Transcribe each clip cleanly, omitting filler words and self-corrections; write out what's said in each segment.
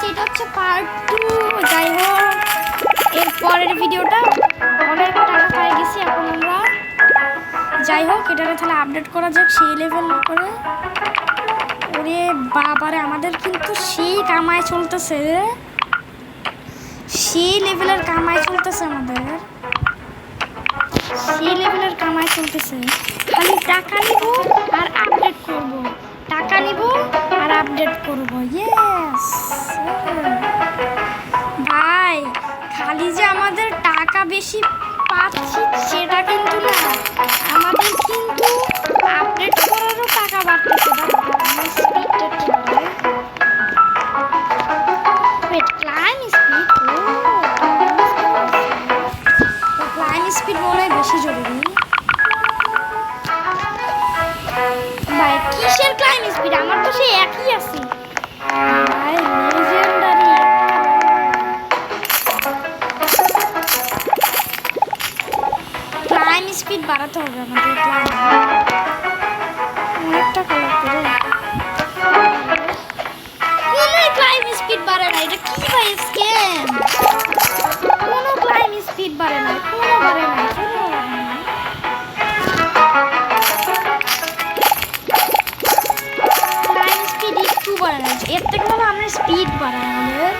এটা হচ্ছে পার্ট 2। যাই হোক, এর পরের ভিডিওটা অনেক টাকা পাই গেছি এখন আমরা। যাই হোক, এটাকে তাহলে আপডেট করা যাক সেই লেভেল করে। ওরে বাবারে, আমাদের কিন্তু সেই কামাই চলতেছে, সেই লেভেলের কামাই চলতেছে আমাদের, সেই লেভেলের কামাই চলতেছে। খালি টাকা নিব আর আপডেট করব, টাকা নিব আর আপডেট করব। ইয়েস ভাই, খালি যে আমাদের টাকা বেশি পাচ্ছি সেটা কিন্তু না, আমাদের কিন্তু আপডেট করারও টাকা বাড়তেছে। স্পিড মনে হয় বেশি জরুরি ভাই। কিসের ক্লাইম স্পিড? আমার তো সেই একই আছে ভাই, লেজেন্ডারি। ক্লাইম স্পিড বাড়াতে হবে আমাদের, অনেক টাকা লাগবে রে। কোনো ক্লাইম স্পিড বাড়ে না, এটা কি ভাই স্ক্যাম? কোনো ক্লাইম স্পিড বাড়ে না, কোনো বাড়ে না, কোনো বাড়ে না। ক্লাইম স্পিড একটু বাড়ে না, এর থেকে ভালো আমরা স্পিড বাড়াই আমাদের।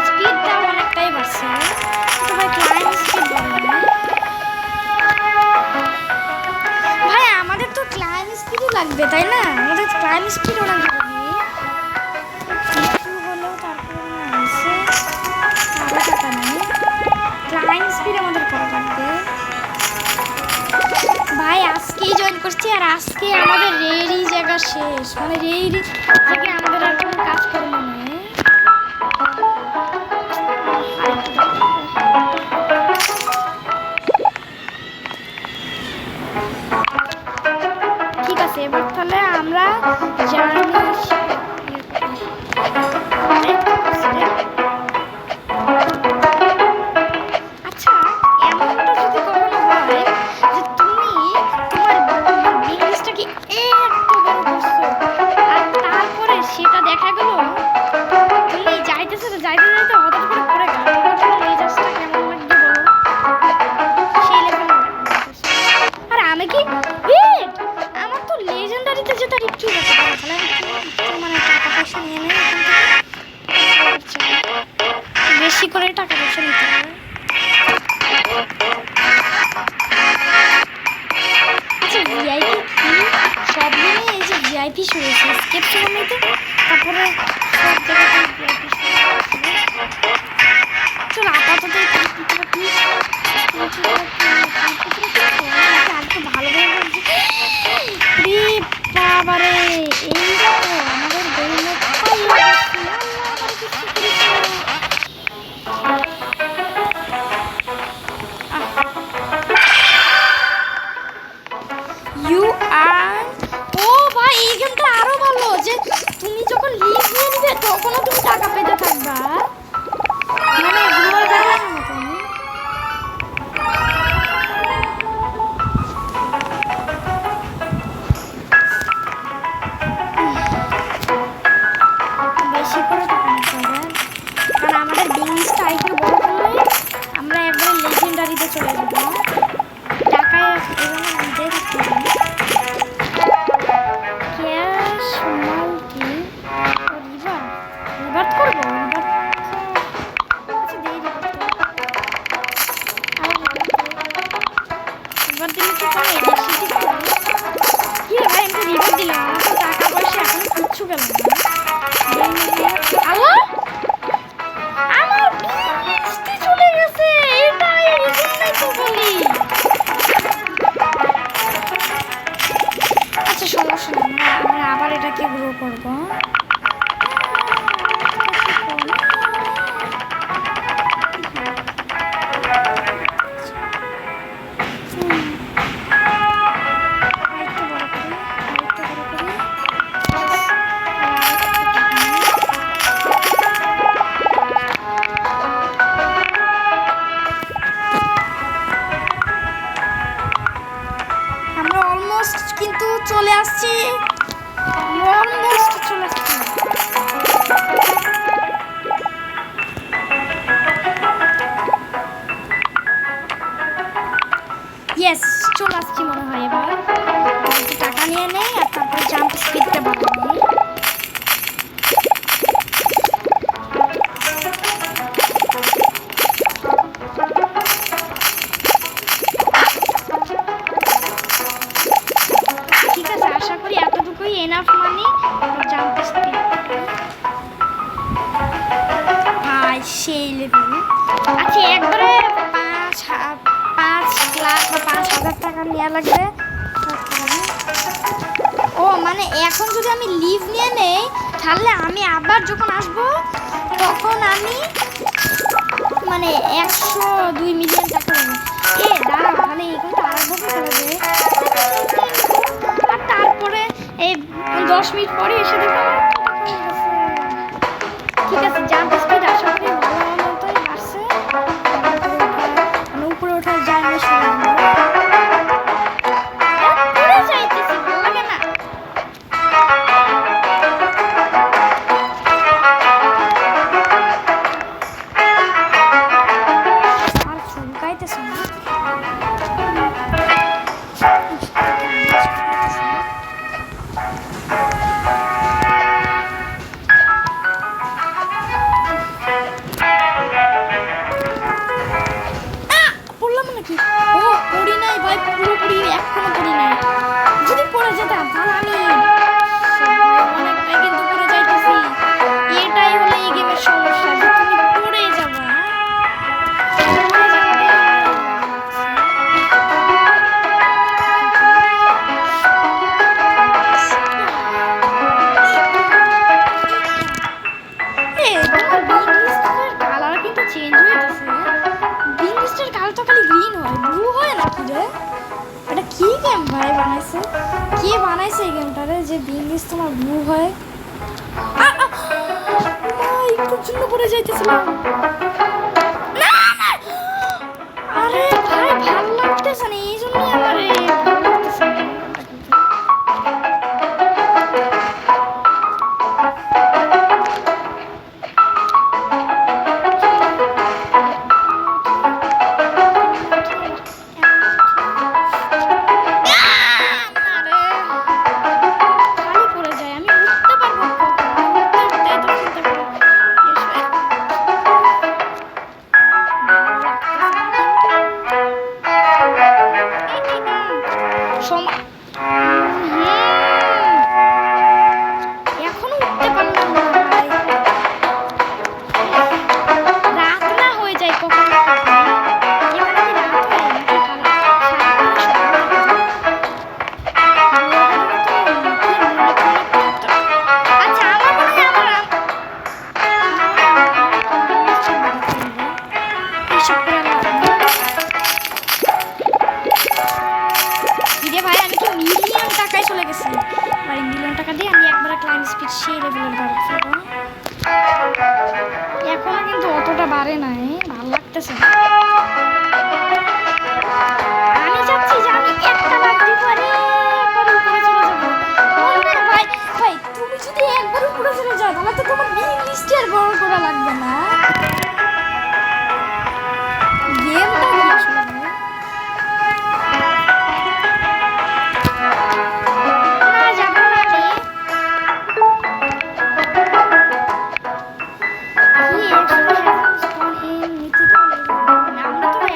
স্পিডটা অনেকটাই বাড়ছে, কিন্তু ভাই ক্লাইম স্পিড বাড়ে না ভাই। আমাদের তো ক্লাইম স্পিডই লাগবে তাই না? আমাদের ক্লাইম স্পিড অনেক জরুরি। একটু হলেও তারপরে আছে, আরও টাকা নেই, ক্লাইম স্পিড আমাদের করা লাগবে ভাই। আজকেই জয়েন করছি আর আজকে আমাদের রেডি জায়গা শেষ, মানে রেডি থেকে আমাদের আর কোনো কাজ করবো না। ঠিক আছে, এবার তাহলে আমরা জার্নি বেশি করে টাকা পয়সা নিতে হবে। আচ্ছা ভিআইপি কি? সব মিলে এই যে ভিআইপি শুরু হয়েছে স্কেপ নিতে, তারপরে সব জায়গায় ভিআইপি শুরু হয়েছে। চল আপাতত আরেকটু ভালোভাবে বাবারে, এই আমাদের ইউ আর ও ভাই, এই গেমটা আরো ভালো যে তুমি যখন লিভ নিয়ে নিবে তখনও তুমি টাকা পেতে থাকবা, মানে ঘুমার দেখার মতন। বেশি করে টাকা নিতে হবে, কারণ আমাদের বিজনেসটা আরেকটু বড় করলে আমরা একবারে লেজেন্ডারিতে চলে যাবো। টাকায় এজন্য নিজেই থাকতে হবে। ক্যাশ মাল্টি রিভার্ট করবো, আচ্ছা দিই রিভার্ট দিলে তো পাই বেশি দিতে কি রে ভাই? আমি তো রিভার্ট দিলাম, আমার তো টাকা পয়সা এখন কিচ্ছু গেল না। আমার বৃষ্টি চলে গেছে, এটাই এজন্যই তো বলি। আচ্ছা সমস্যা নেই, আমরা আবার এটাকে গ্রো করবো। অলমোস্ট কিন্তু চলে আসছি, অলমোস্ট চলে আসছি। ইয়েস, চলে আসছি মনে হয়। এবার টাকা নিয়ে নেই আর তারপরে জাম্প স্পিডটা বাড়াবো। ঠিক আছে, আশা করি এতটুকুই এনাফ মানি জাম্প স্পিড। ভাই সেই লেভেল। আচ্ছা, একবারে 5 লাখ বা 5,000 টাকা নেওয়া লাগবে। ও মানে এখন যদি আমি লিভ নিয়ে নেই তাহলে আমি আবার যখন আসবো তখন আমি মানে 102 মিলিয়ন টাকা নেবো। দাঁড়া, তাহলে এখানটা আরম্ভ করতে হবে। আর তারপরে এই 10 মিনিট পরে এসে দেখো ঠিক আছে। জাম্প স্পিড আশা করি ভালো মতোই আসছে। আমি উপরে ওঠার যাই না, যাইতেছি ভালো লাগে না। আর চুলকাইতেছে না। পড়লাম নাকি? ও পড়ি নাই ভাই, পুরোপুরি এখনো পড়ি নাই। যদি পড়ে যেতাম তাহলে আমি অনেকটাই কিন্তু পড়ে যাইতেছি। এটাই হলো এই গেমের সমস্যা, যে তুমি পড়ে যাবা। কালার কিন্তু চেঞ্জ হইতেছে। বিনলিস্টের কালারটা খালি গ্রিন হয়, ব্লু হয় না। কি রে, এটা কি গেম ভাই বানাইছে? কে বানাইছে এই গেমটারে যে বিনলিস্ট তোমার ব্লু হয়? একটুর জন্য পড়ে যাইতেছিলাম। আরে ভাই ভালো লাগতেছে না, এই জন্যই আমার ভালো লাগতেছে না। এখনো উঠতে পারলাম না ভাই। রাত না হয়ে যায় কখন কখন। এখানে কি রাত হয় নাকি? আচ্ছা, আমার মনে হয় ভাই আমি কি মিলিয়ন টাকায় চলে গেছি। আর মিলিয়ন টাকা দিয়ে আমি একবারে ক্লাইম্ব স্পিড সেই লেভেলের বাড়াচ্ছি। এখনো কিন্তু অতটা বাড়ে নাই, ভালো লাগতেছে না। আমি চাচ্ছি যে আমি একটা লাখ দিব আরে উপরে চলে যাবো। ভাই ভাই তুমি যদি একবার উপরে চলে যাও তাহলে তো তোমার লিস্টে আর বড় করা লাগবে না। গেমটা কি আসলে ভাই? আমরা তো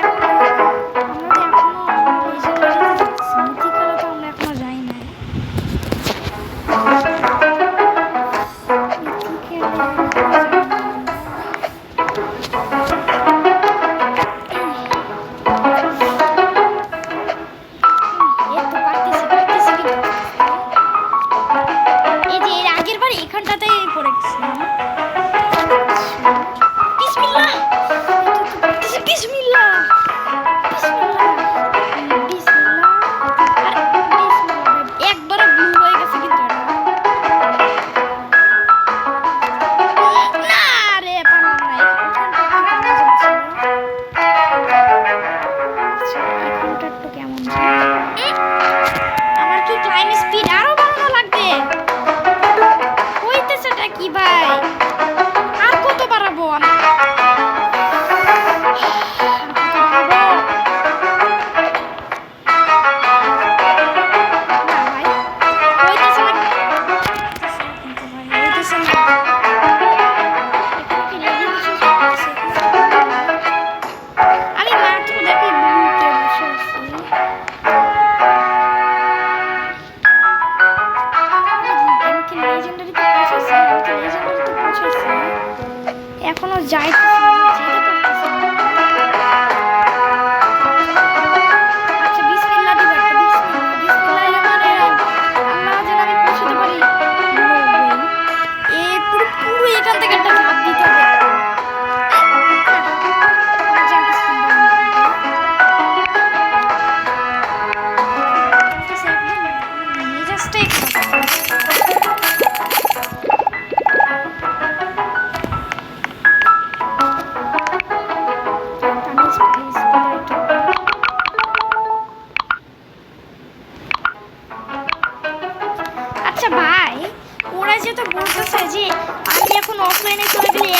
আছে যে আমি এখন অফলাইনে চলে গেলে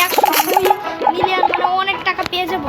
100 মিলিয়ন মানে অনেক টাকা পেয়ে যাব।